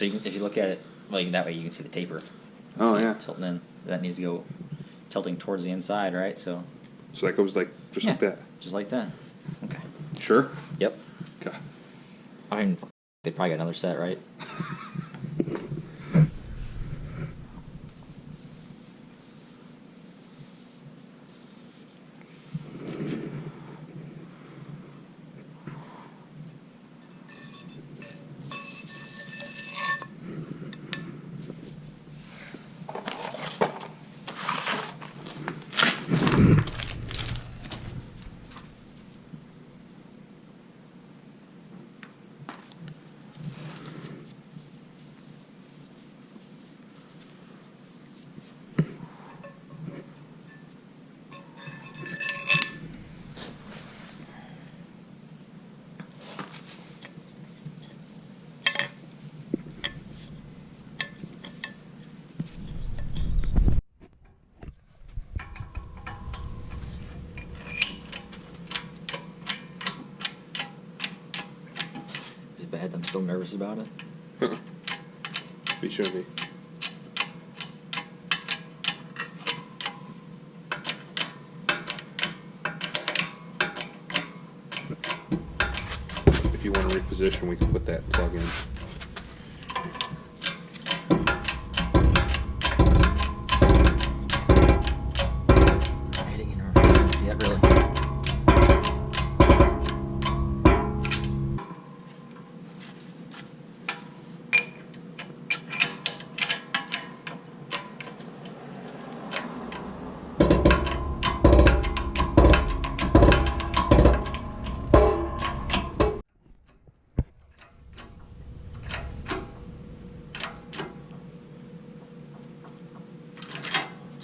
So if you look at it, like that way you can see the taper. Oh, see yeah. it tilting in. That needs to go tilting towards the inside, right? So that goes like just like that. Just like that. Okay. Sure. Yep. Okay. I mean, they probably got another set, right? Is it bad? I'm still nervous about it. You should be. If you want to reposition, we can put that plug in. Heading in resistance yet, really.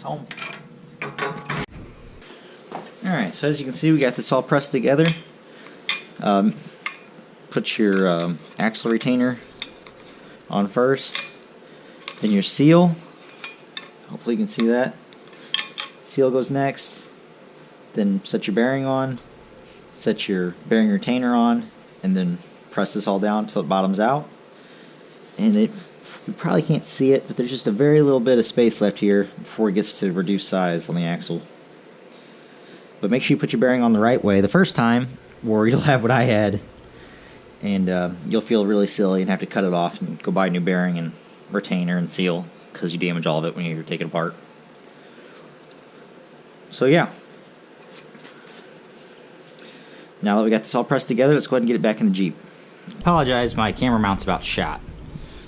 Home. Alright, so as you can see, we got this all pressed together. Put your axle retainer on first, then your seal. Hopefully you can see that. Seal goes next, then set your bearing on, set your bearing retainer on, and then press this all down until it bottoms out. And you probably can't see it, but there's just a very little bit of space left here before it gets to reduced size on the axle. But make sure you put your bearing on the right way the first time, or you'll have what I had, and you'll feel really silly and have to cut it off and go buy a new bearing and retainer and seal because you damage all of it when you take it apart. So yeah. Now that we got this all pressed together, let's go ahead and get it back in the Jeep. Apologize, my camera mount's about shot.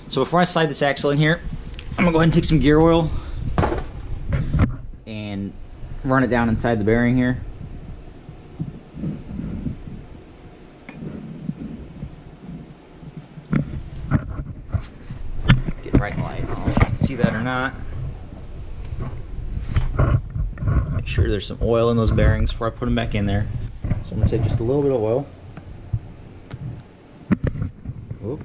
So before I slide this axle in here, I'm gonna go ahead and take some gear oil and run it down inside the bearing here. Get right in the light. I don't know if you can see that or not. Make sure there's some oil in those bearings before I put them back in there. So I'm gonna take just a little bit of oil. Whoop.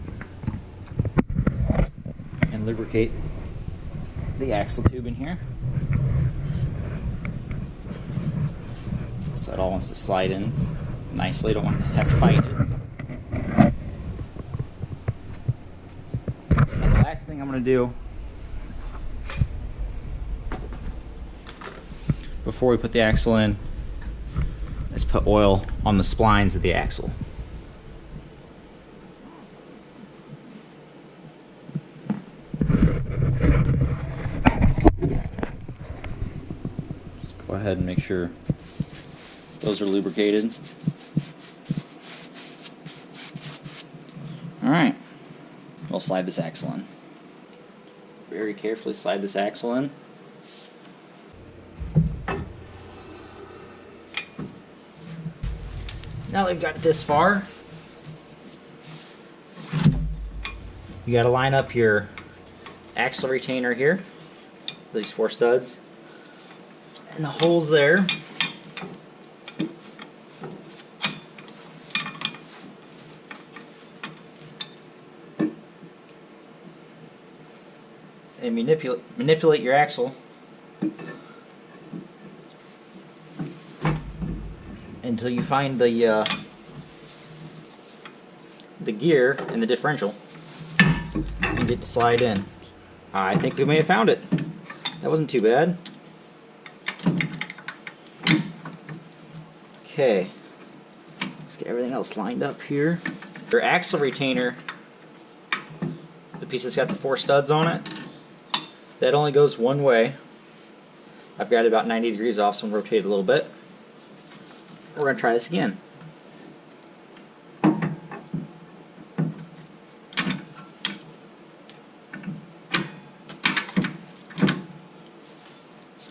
And lubricate the axle tube in here. So it all wants to slide in nicely, don't want to have to fight it. And the last thing I'm going to do before we put the axle in is put oil on the splines of the axle. Just go ahead and make sure those are lubricated. Alright, we'll slide this axle in. Very carefully slide this axle in. Now that we've got this far, you got to line up your axle retainer here, these 4 studs, and the holes there. And manipulate your axle until you find the gear and the differential. And and get to slide in. I think we may have found it. That wasn't too bad. Okay, let's get everything else lined up here. Your axle retainer, the piece that's got the 4 studs on it, that only goes one way. I've got it about 90 degrees off, so I'm going to rotate it a little bit. We're going to try this again.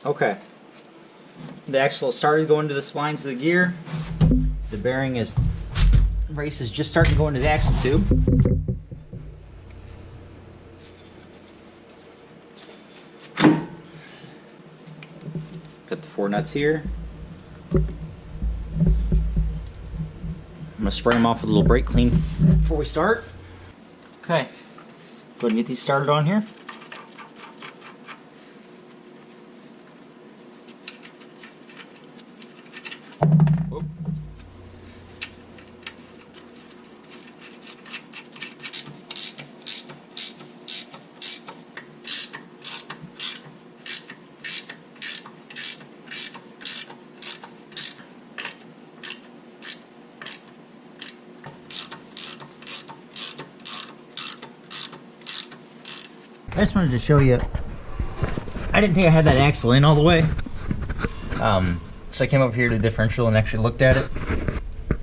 Okay. The axle started going to the splines of the gear. The bearing race is just starting to go into the axle tube. Got the 4 nuts here. I'm going to spray them off with a little brake clean before we start. Okay. Go ahead and get these started on here. I just wanted to show you, I didn't think I had that axle in all the way. So I came up here to the differential and actually looked at it.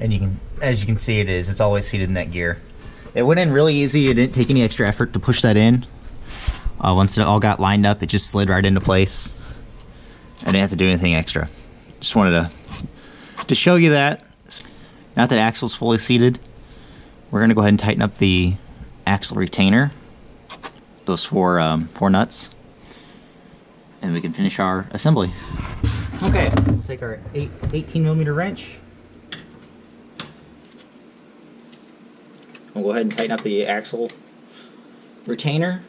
And as you can see, it's always seated in that gear. It went in really easy. It didn't take any extra effort to push that in. Once it all got lined up, it just slid right into place. I didn't have to do anything extra. Just wanted to show you that. Now that axle's fully seated, we're gonna go ahead and tighten up the axle retainer. Those 4 nuts, and we can finish our assembly. Okay, we'll take our 18mm wrench. We'll go ahead and tighten up the axle retainer.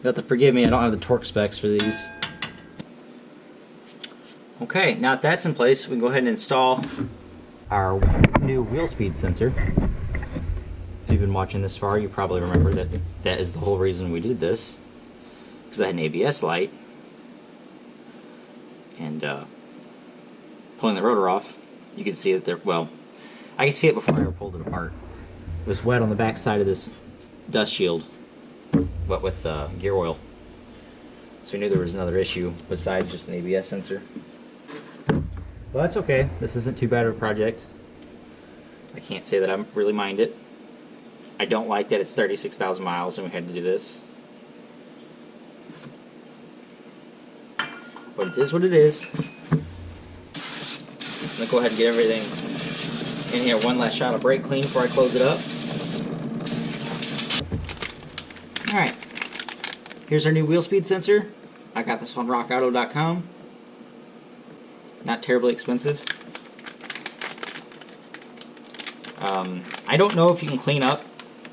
You'll have to forgive me, I don't have the torque specs for these. Okay, now that that's in place, we can go ahead and install our new wheel speed sensor. If you've been watching this far, you probably remember that that is the whole reason we did this. Because I had an ABS light. And pulling the rotor off, you can see that there, well, I can see it before I ever pulled it apart. It was wet on the back side of this dust shield. Wet with gear oil. So we knew there was another issue besides just an ABS sensor. Well, that's okay. This isn't too bad of a project. I can't say that I really mind it. I don't like that it's 36,000 miles and we had to do this. But it is what it is. I'm going to go ahead and get everything in here. One last shot of brake clean before I close it up. Alright, here's our new wheel speed sensor. I got this on rockauto.com. Not terribly expensive. I don't know if you can clean up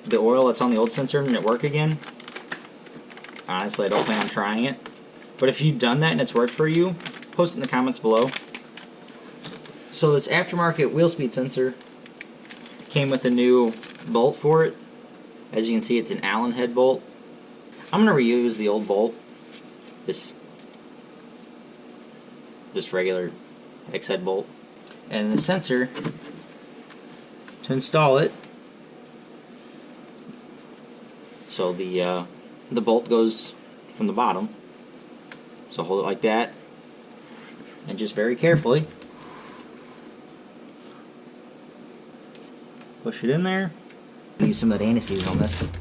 the oil that's on the old sensor and it work again. Honestly, I don't plan on trying it. But if you've done that and it's worked for you, post it in the comments below. So this aftermarket wheel speed sensor came with a new bolt for it. As you can see, it's an Allen head bolt. I'm going to reuse the old bolt. This regular X head bolt. And the sensor, to install it, so the bolt goes from the bottom. So hold it like that, and just very carefully push it in there. Use some of that anti-seize on this.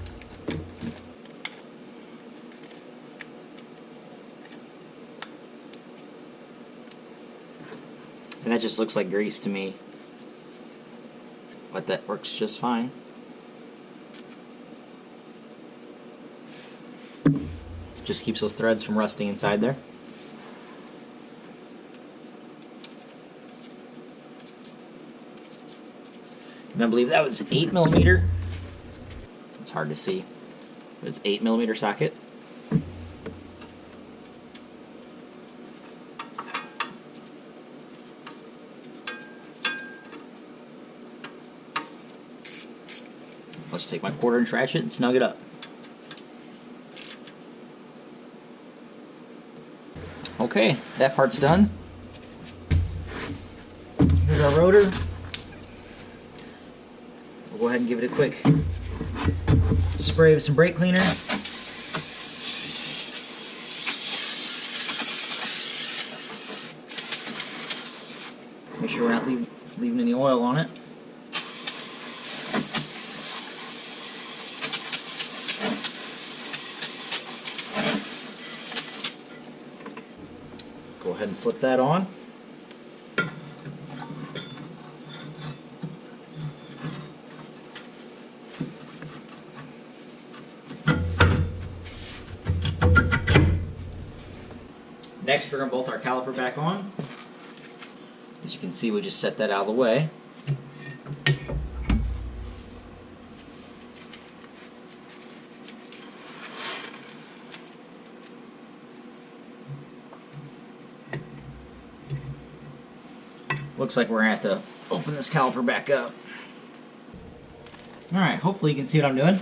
And that just looks like grease to me. But that works just fine. Just keeps those threads from rusting inside there. And I believe that was 8mm. That's hard to see. It's 8mm socket. Let's take my 1/4" ratchet and snug it up. Okay, that part's done. Here's our rotor. We'll go ahead and give it a quick spray with some brake cleaner. Make sure we're not leaving any oil on it. Go ahead and slip that on. Next, we're going to bolt our caliper back on. As you can see, we just set that out of the way. Looks like we're going to have to open this caliper back up. Alright, hopefully you can see what I'm doing.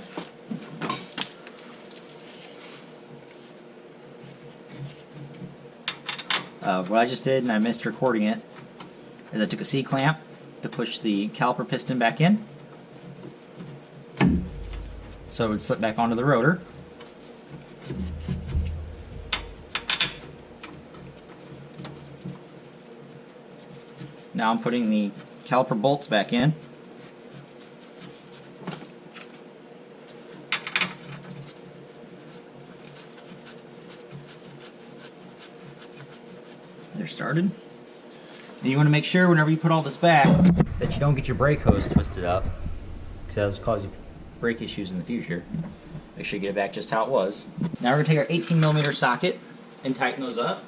What I just did, and I missed recording it, is I took a C-clamp to push the caliper piston back in, so it would slip back onto the rotor. Now I'm putting the caliper bolts back in. They're started. And you want to make sure whenever you put all this back that you don't get your brake hose twisted up, because that'll cause you brake issues in the future. Make sure you get it back just how it was. Now we're going to take our 18mm socket and tighten those up.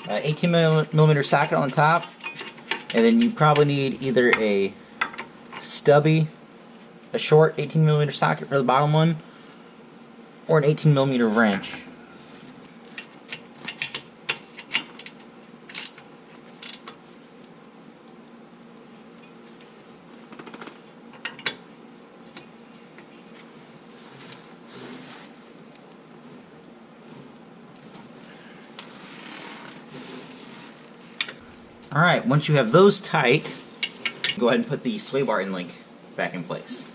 An 18mm socket on the top, and then you probably need either a short 18mm socket for the bottom one, or an 18mm wrench. Alright, once you have those tight, go ahead and put the sway bar end link back in place.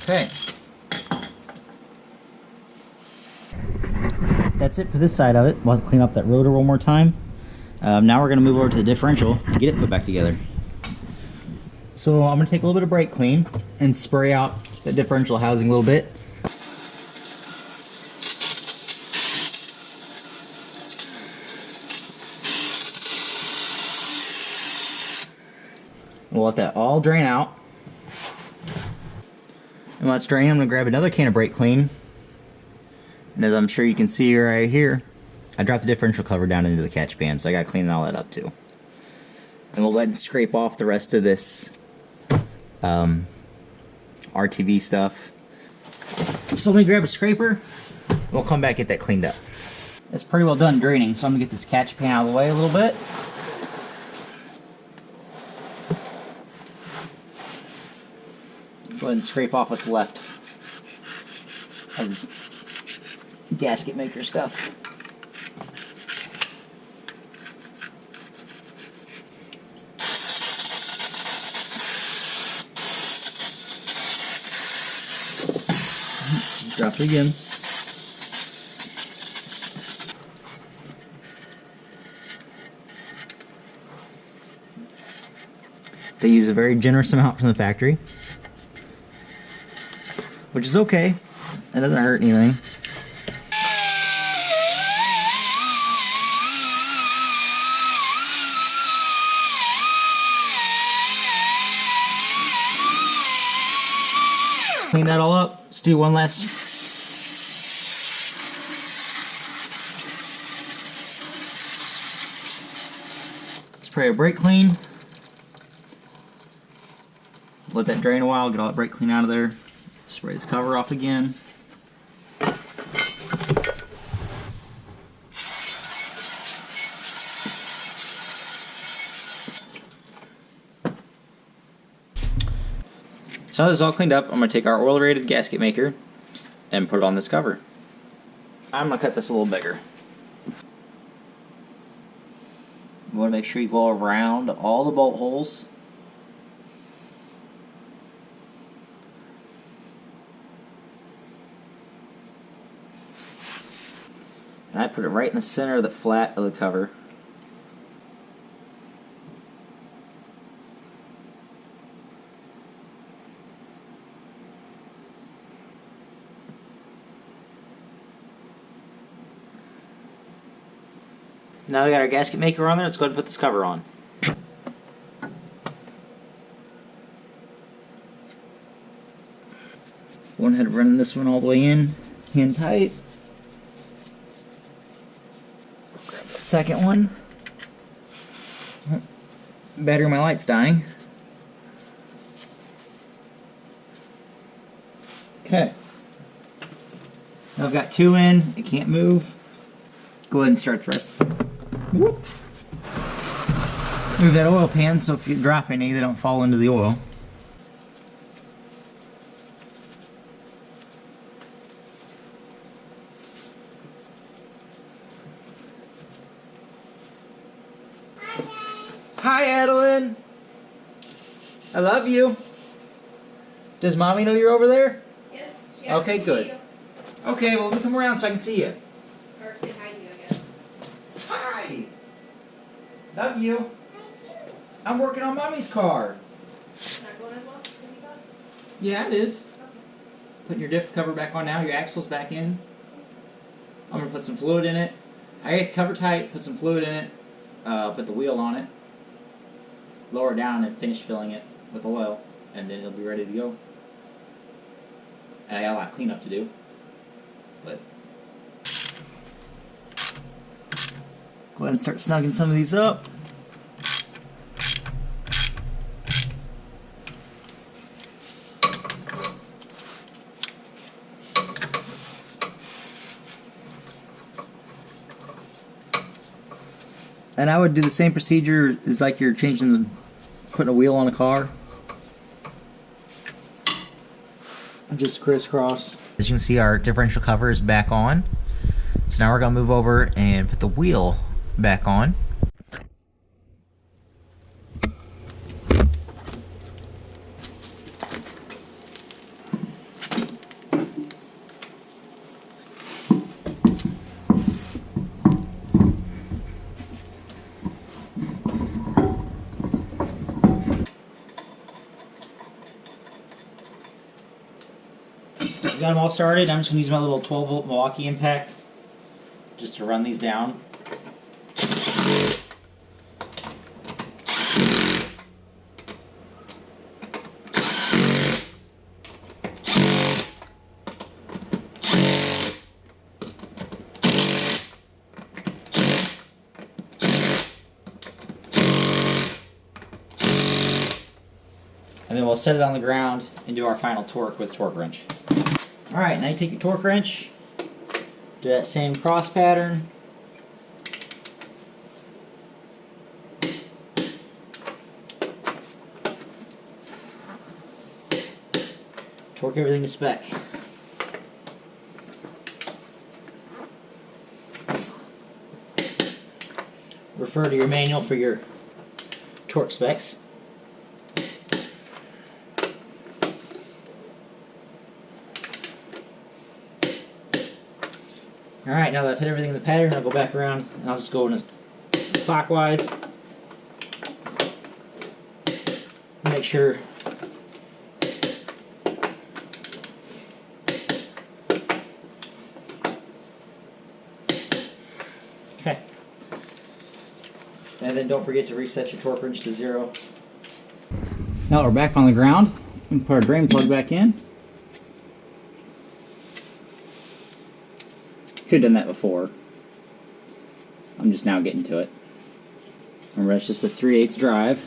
Okay. That's it for this side of it. We'll have to clean up that rotor one more time. Now we're going to move over to the differential and get it put back together. So I'm going to take a little bit of brake clean and spray out the differential housing a little bit. We'll let that all drain out. And while it's draining, I'm going to grab another can of brake clean. And as I'm sure you can see right here, I dropped the differential cover down into the catch pan, so I got to clean all that up too. And we'll go ahead and scrape off the rest of this RTV stuff. So let me grab a scraper. We'll come back and get that cleaned up. It's pretty well done draining, so I'm going to get this catch pan out of the way a little bit. Go ahead and scrape off what's left of this gasket maker stuff. Drop it again. They use a very generous amount from the factory, which is okay. It doesn't hurt anything. Clean that all up. Let's do one last. Spray a brake clean. Let that drain a while, get all that brake clean out of there. Spray this cover off again. So now this is all cleaned up, I'm going to take our oil rated gasket maker and put it on this cover. I'm going to cut this a little bigger. You want to make sure you go around all the bolt holes. And I put it right in the center of the flat of the cover. Now we got our gasket maker on there, let's go ahead and put this cover on. One ahead of running this one all the way in, hand tight. Grab the second one. Battery on my light's dying. Okay. Now I've got two in, it can't move. Go ahead and start the rest. Whoop. Move that oil pan so if you drop any, they don't fall into the oil. Hi, Adeline. I love you. Does Mommy know you're over there? Yes. She has Okay, to good. see you. Okay, well, let me come around so I can see you. Or say hi to you, I guess. Hi. Love you. I'm working on Mommy's car. It's not going as well as you thought? Yeah, it is. Okay. Putting your diff cover back on now. Your axle's back in. I'm going to put some fluid in it. I get the cover tight, put some fluid in it, put the wheel on it, lower it down and finish filling it with oil, and then it'll be ready to go. And I got a lot of cleanup to do. But go ahead and start snugging some of these up. And I would do the same procedure as like you're putting a wheel on a car. Just crisscross. As you can see, our differential cover is back on. So now we're going to move over and put the wheel back on. Got them all started. I'm just going to use my little 12 volt Milwaukee impact just to run these down. And then we'll set it on the ground and do our final torque with torque wrench. Alright, now you take your torque wrench, do that same cross pattern. Torque everything to spec. Refer to your manual for your torque specs. Alright, now that I've hit everything in the pattern, I'll go back around and I'll just go in clockwise. Make sure okay. And then don't forget to reset your torque wrench to 0. Now that we're back on the ground, we can put our drain plug back in. Could have done that before. I'm just now getting to it. Remember, it's just a 3/8 drive.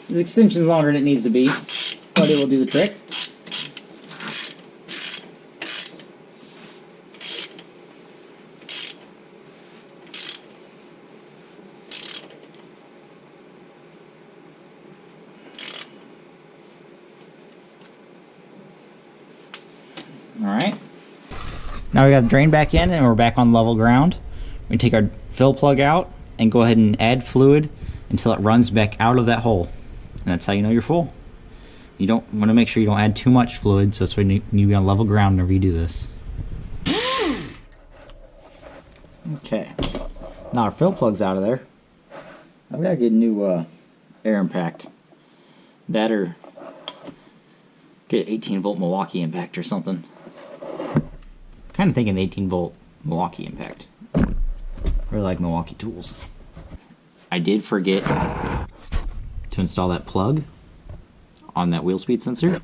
This extension's longer than it needs to be, but it will do the trick. Alright. Now we got the drain back in and we're back on level ground. We take our fill plug out and go ahead and add fluid until it runs back out of that hole. And that's how you know you're full. You don't want to make sure you don't add too much fluid, so that's why you need to be on level ground whenever you do this. Okay. Now our fill plug's out of there. I've got to get a new air impact. That or get 18 volt Milwaukee impact or something. Kind of thinking the 18 volt Milwaukee impact. Really like Milwaukee tools. I did forget to install that plug on that wheel speed sensor. So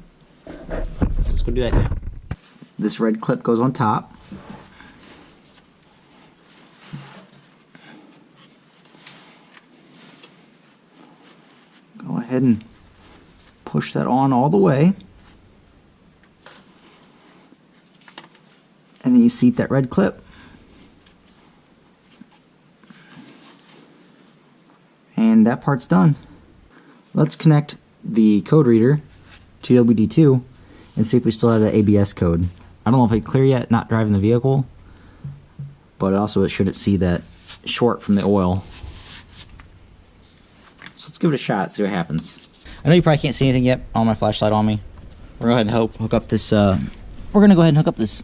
let's go do that now. This red clip goes on top. Go ahead and push that on all the way. And then you seat that red clip. And that part's done. Let's connect the code reader to WD2 and see if we still have the ABS code. I don't know if it's clear yet, not driving the vehicle, but also it should see that short from the oil. So let's give it a shot, see what happens. I know you probably can't see anything yet on my flashlight on me. We're gonna go ahead and hook up this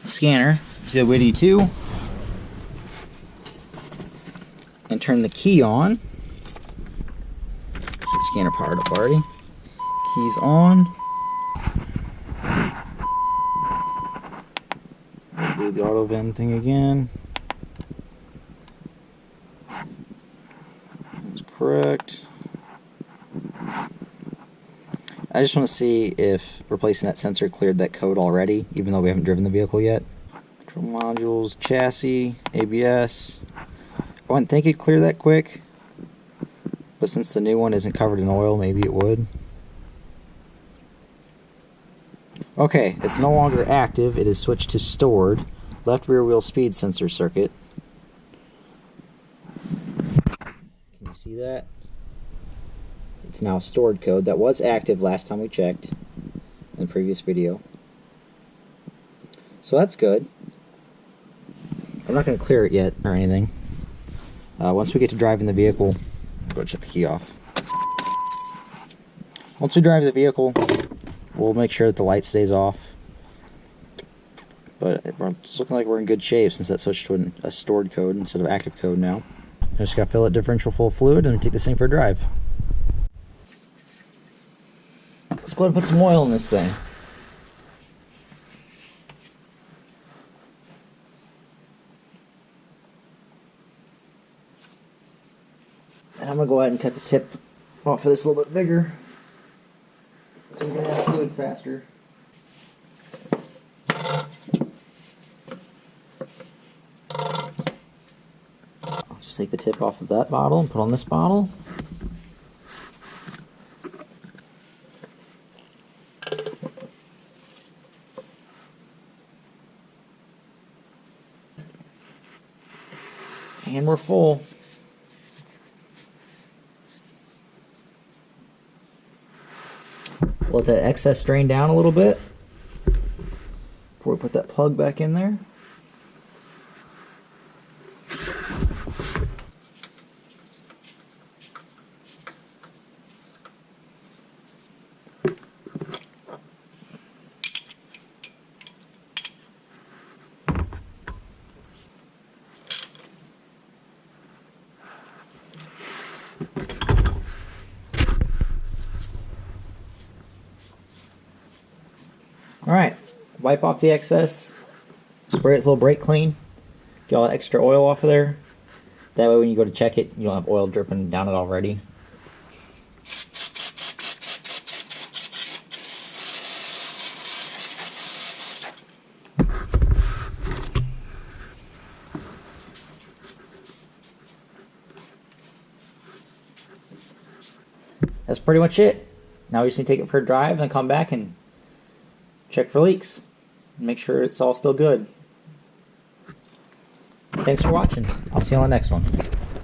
scanner to the WD2 and turn the key on. The scanner powered up already. Keys on. Do the auto vent thing again. That's correct. I just want to see if replacing that sensor cleared that code already, even though we haven't driven the vehicle yet. Control modules, chassis, ABS. I wouldn't think it'd clear that quick, but since the new one isn't covered in oil, maybe it would. Okay, it's no longer active. It is switched to stored. Left rear wheel speed sensor circuit. Can you see that? It's now stored code. That was active last time we checked in the previous video. So that's good. I'm not going to clear it yet or anything. Once we get to driving the vehicle, I'll go shut the key off. Once we drive the vehicle, we'll make sure that the light stays off. But it's looking like we're in good shape since that switched to a stored code instead of active code now. I just got to fill it differential full of fluid and take this thing for a drive. Let's go ahead and put some oil in this thing. And I'm going to go ahead and cut the tip off of this a little bit bigger, so we can add fluid faster. take the tip off of that bottle and put on this bottle. And we're full. Let that excess drain down a little bit before we put that plug back in there. Alright, wipe off the excess, spray it with a little brake clean, get all that extra oil off of there. That way when you go to check it, you don't have oil dripping down it already. That's pretty much it. Now we just need to take it for a drive and then come back and check for leaks. Make sure it's all still good. Thanks for watching. I'll see you on the next one.